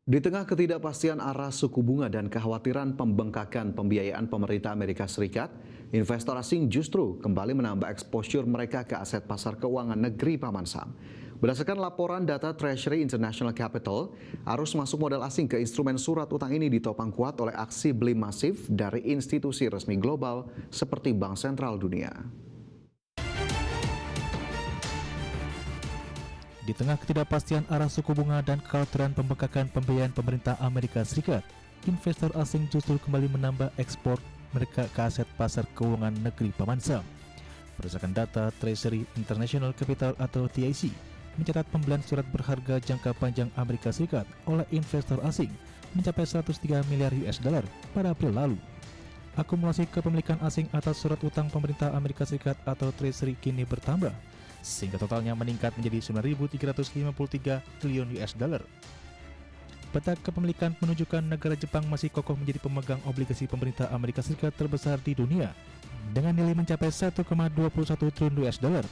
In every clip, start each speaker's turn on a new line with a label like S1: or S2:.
S1: Di tengah ketidakpastian arah suku bunga dan kekhawatiran pembengkakan pembiayaan pemerintah Amerika Serikat, investor asing justru kembali menambah exposure mereka ke aset pasar keuangan negeri Paman Sam. Berdasarkan laporan data Treasury International Capital, arus masuk modal asing ke instrumen surat utang ini ditopang kuat oleh aksi beli masif dari institusi resmi global seperti Bank Sentral Dunia.
S2: Di tengah ketidakpastian arah suku bunga dan kekhawatiran pembengkakan pembiayaan pemerintah Amerika Serikat, investor asing justru kembali menambah ekspor mereka ke aset pasar keuangan negeri Paman Sam. Berdasarkan data Treasury International Capital atau TIC, mencatat pembelian surat berharga jangka panjang Amerika Serikat oleh investor asing mencapai 103 miliar US dollar pada April lalu. Akumulasi kepemilikan asing atas surat utang pemerintah Amerika Serikat atau Treasury kini bertambah, sehingga totalnya meningkat menjadi 9.353 triliun US dollar. Peta kepemilikan menunjukkan negara Jepang masih kokoh menjadi pemegang obligasi pemerintah Amerika Serikat terbesar di dunia dengan nilai mencapai 1,21 triliun US dollar.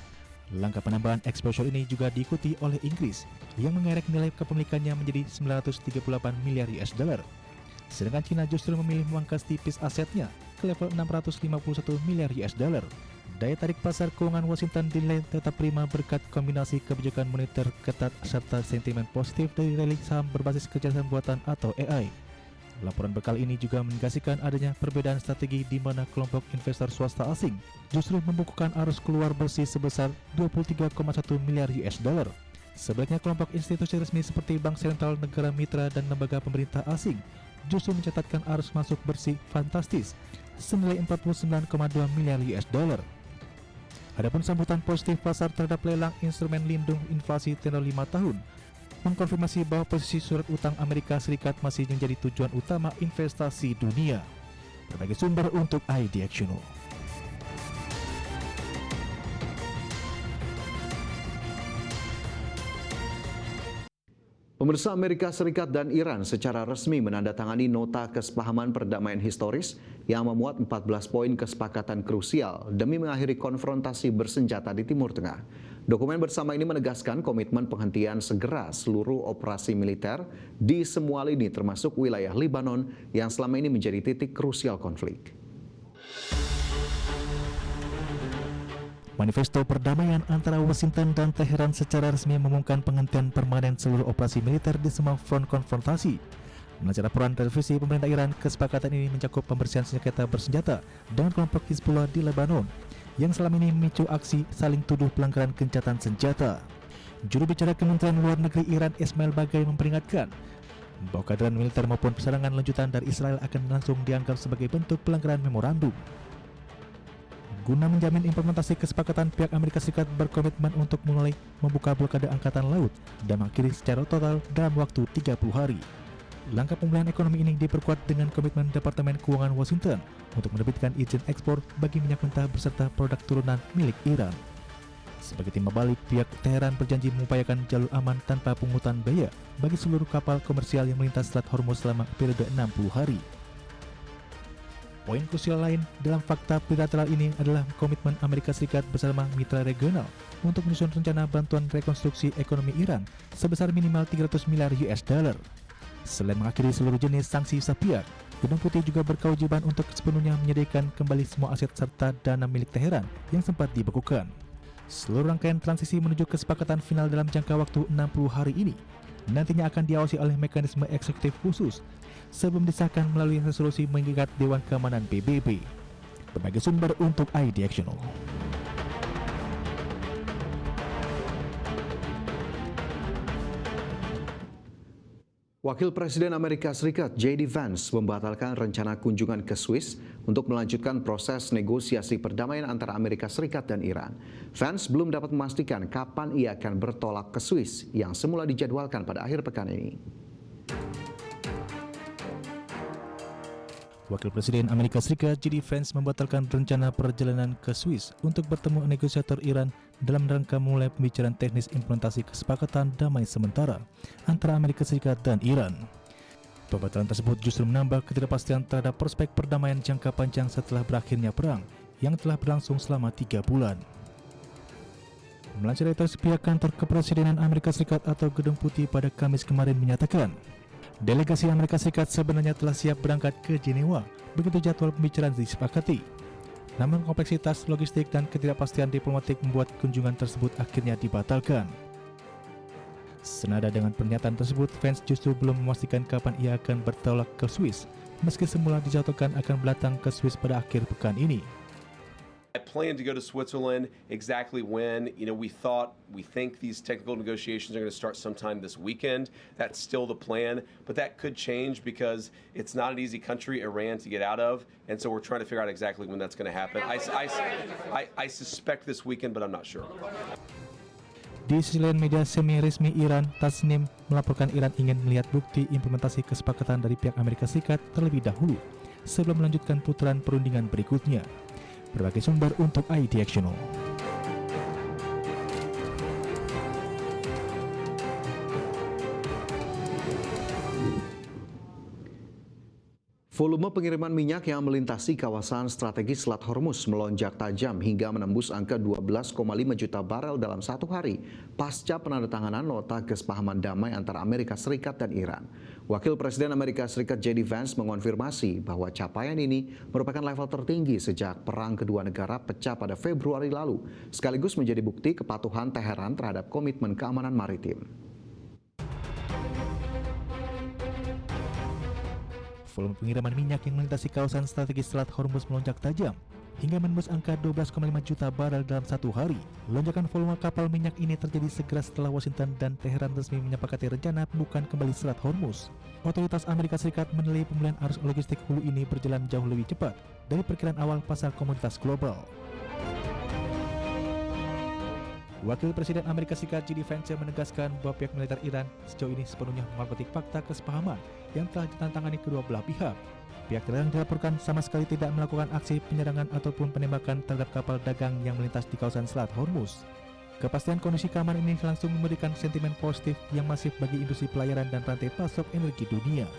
S2: Langkah penambahan exposure ini juga diikuti oleh Inggris yang mengerek nilai kepemilikannya menjadi 938 miliar US dollar. Sedangkan Cina justru memilih memangkas tipis asetnya ke level 651 miliar US dollar. Daya tarik pasar keuangan Washington dinilai tetap prima berkat kombinasi kebijakan moneter ketat serta sentimen positif dari rally saham berbasis kecerdasan buatan atau AI. Laporan berkali ini juga menegaskan adanya perbedaan strategi di mana kelompok investor swasta asing justru membukukan arus keluar bersih sebesar 23,1 miliar US dollar. Sebaliknya kelompok institusi resmi seperti Bank Sentral Negara Mitra dan lembaga pemerintah asing justru mencatatkan arus masuk bersih fantastis senilai 49,2 miliar US dollar. Adapun sambutan positif pasar terhadap lelang instrumen lindung inflasi tenor 5 tahun mengkonfirmasi bahwa posisi surat utang Amerika Serikat masih menjadi tujuan utama investasi dunia. Berbagai sumber untuk IDXuno.
S1: Pemirsa, Amerika Serikat dan Iran secara resmi menandatangani nota kesepahaman perdamaian historis yang memuat 14 poin kesepakatan krusial demi mengakhiri konfrontasi bersenjata di Timur Tengah. Dokumen bersama ini menegaskan komitmen penghentian segera seluruh operasi militer di semua lini termasuk wilayah Lebanon yang selama ini menjadi titik krusial konflik.
S2: Manifesto perdamaian antara Washington dan Teheran secara resmi mengumumkan penghentian permanen seluruh operasi militer di semua front konfrontasi. Melansir laporan televisi pemerintah Iran, kesepakatan ini mencakup pembersihan senjata bersenjata dengan kelompok Hizbullah di Lebanon yang selama ini memicu aksi saling tuduh pelanggaran gencatan senjata. Juru bicara Kementerian Luar Negeri Iran Ismail Baghai memperingatkan bahwa kehadiran militer maupun serangan lanjutan dari Israel akan langsung dianggap sebagai bentuk pelanggaran memorandum. Guna menjamin implementasi kesepakatan, pihak Amerika Serikat berkomitmen untuk mulai membuka blokade angkatan laut dan mengakhiri secara total dalam waktu 30 hari. Langkah pemulihan ekonomi ini diperkuat dengan komitmen Departemen Keuangan Washington untuk menerbitkan izin ekspor bagi minyak mentah beserta produk turunan milik Iran. Sebagai timbal balik, pihak Teheran berjanji mengupayakan jalur aman tanpa pungutan biaya bagi seluruh kapal komersial yang melintas Selat Hormuz selama periode 60 hari. Poin krusial lain dalam fakta bilateral ini adalah komitmen Amerika Serikat bersama mitra regional untuk menyusun rencana bantuan rekonstruksi ekonomi Iran sebesar minimal 300 miliar US dollar. Selain mengakhiri seluruh jenis sanksi sepihak, Gedung Putih juga berkewajiban untuk sepenuhnya menyediakan kembali semua aset serta dana milik Teheran yang sempat dibekukan. Seluruh rangkaian transisi menuju kesepakatan final dalam jangka waktu 60 hari ini nantinya akan diawasi oleh mekanisme eksekutif khusus sebelum disahkan melalui resolusi mengikat Dewan Keamanan PBB. Berbagai sumber untuk IDXuno.
S1: Wakil Presiden Amerika Serikat J.D. Vance membatalkan rencana kunjungan ke Swiss untuk melanjutkan proses negosiasi perdamaian antara Amerika Serikat dan Iran. Vance belum dapat memastikan kapan ia akan bertolak ke Swiss yang semula dijadwalkan pada akhir pekan ini.
S2: Wakil Presiden Amerika Serikat J.D. Vance membatalkan rencana perjalanan ke Swiss untuk bertemu negosiator Iran dalam rangka memulai pembicaraan teknis implementasi kesepakatan damai sementara antara Amerika Serikat dan Iran. Pembatalan tersebut justru menambah ketidakpastian terhadap prospek perdamaian jangka panjang setelah berakhirnya perang yang telah berlangsung selama 3 bulan. Melansir dari pihak kantor kepresidenan Amerika Serikat atau Gedung Putih pada Kamis kemarin menyatakan, Delegasi Amerika Serikat sebenarnya telah siap berangkat ke Jenewa begitu jadwal pembicaraan disepakati. Namun kompleksitas logistik dan ketidakpastian diplomatik membuat kunjungan tersebut akhirnya dibatalkan. Senada dengan pernyataan tersebut, Vance justru belum memastikan kapan ia akan bertolak ke Swiss, meski semula dijadwalkan akan datang ke Swiss pada akhir pekan ini.
S3: I plan to go to Switzerland. Exactly when, we think these technical negotiations are going to start sometime this weekend. That's still the plan, but that could change because it's not an easy country, Iran, to get out of, and so we're trying to figure out exactly when that's going to happen. I suspect this weekend, but I'm not sure.
S2: Di sisi lain, media semi-resmi Iran, Tasnim, melaporkan Iran ingin melihat bukti implementasi kesepakatan dari pihak Amerika Serikat terlebih dahulu sebelum melanjutkan putaran perundingan berikutnya. Berbagai sumber untuk IDXNO.
S1: Volume pengiriman minyak yang melintasi kawasan strategis Selat Hormuz melonjak tajam hingga menembus angka 12,5 juta barel dalam satu hari pasca penandatanganan nota kesepahaman damai antara Amerika Serikat dan Iran. Wakil Presiden Amerika Serikat J.D. Vance mengonfirmasi bahwa capaian ini merupakan level tertinggi sejak perang kedua negara pecah pada Februari lalu, sekaligus menjadi bukti kepatuhan Teheran terhadap komitmen keamanan maritim.
S2: Volume pengiriman minyak yang melintasi kawasan strategis Selat Hormuz melonjak tajam hingga menembus angka 12,5 juta barel dalam satu hari. Lonjakan volume kapal minyak ini terjadi segera setelah Washington dan Teheran resmi menyepakati rencana pembukaan kembali Selat Hormuz. Otoritas Amerika Serikat menilai pemulihan arus logistik hulu ini berjalan jauh lebih cepat dari perkiraan awal pasar komoditas global. Wakil Presiden Amerika Serikat J.D. Vance menegaskan bahwa pihak militer Iran sejauh ini sepenuhnya menghormati fakta kesepahaman yang telah ditandatangani kedua belah pihak. Pihak Iran dilaporkan sama sekali tidak melakukan aksi penyerangan ataupun penembakan terhadap kapal dagang yang melintas di kawasan Selat Hormuz. Kepastian kondisi keamanan ini langsung memberikan sentimen positif yang masif bagi industri pelayaran dan rantai pasok energi dunia.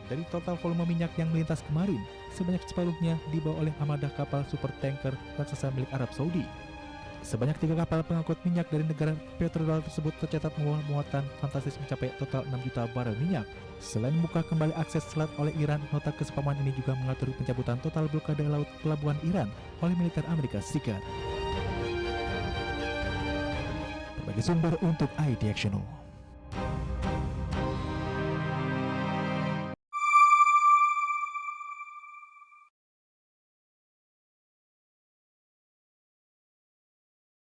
S2: Dari total volume minyak yang melintas kemarin, sebanyak separuhnya dibawa oleh armada kapal supertanker raksasa milik Arab Saudi. Sebanyak 3 kapal pengangkut minyak dari negara petroleum tersebut tercatat membawa muatan fantastis mencapai total 6 juta barel minyak. Selain membuka kembali akses selat oleh Iran, nota kesepahaman ini juga mengatur pencabutan total blokade laut pelabuhan Iran oleh militer Amerika Serikat. Berbagai sumber untuk IDXNO.